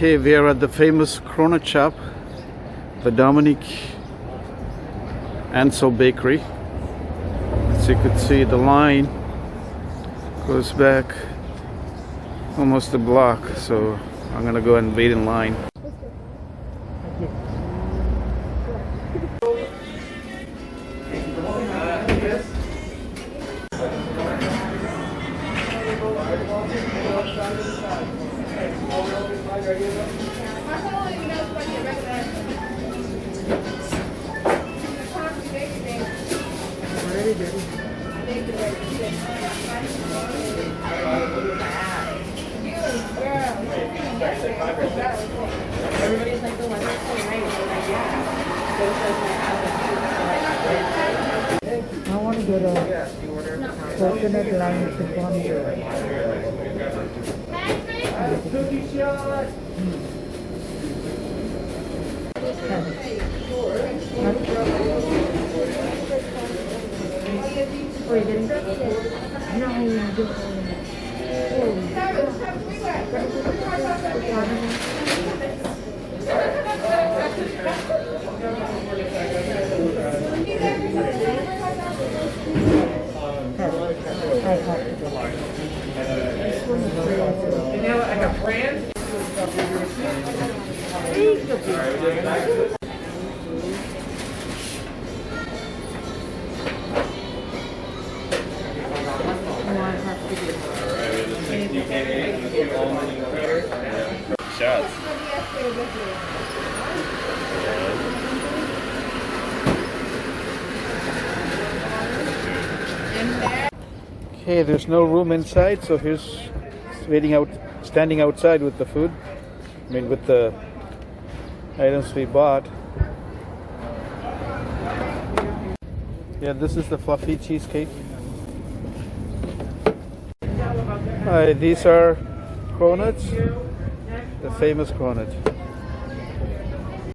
Okay, we are at the famous Cronut shop, the Dominique Ansel bakery. As you could see, the line goes back almost a block, so I'm gonna go and wait in line. Everybody's like the one that's so nice. Like, yeah. I want to get a coconut lime chiffon. Cookie shot. Oh, you didn't? No, you didn't. Like a brand? Shots. Okay, there's no room inside, so here's standing outside with the food. I mean, with the items we bought. Yeah, this is the fluffy cheesecake. Hi, these are Cronuts, the famous Cronut.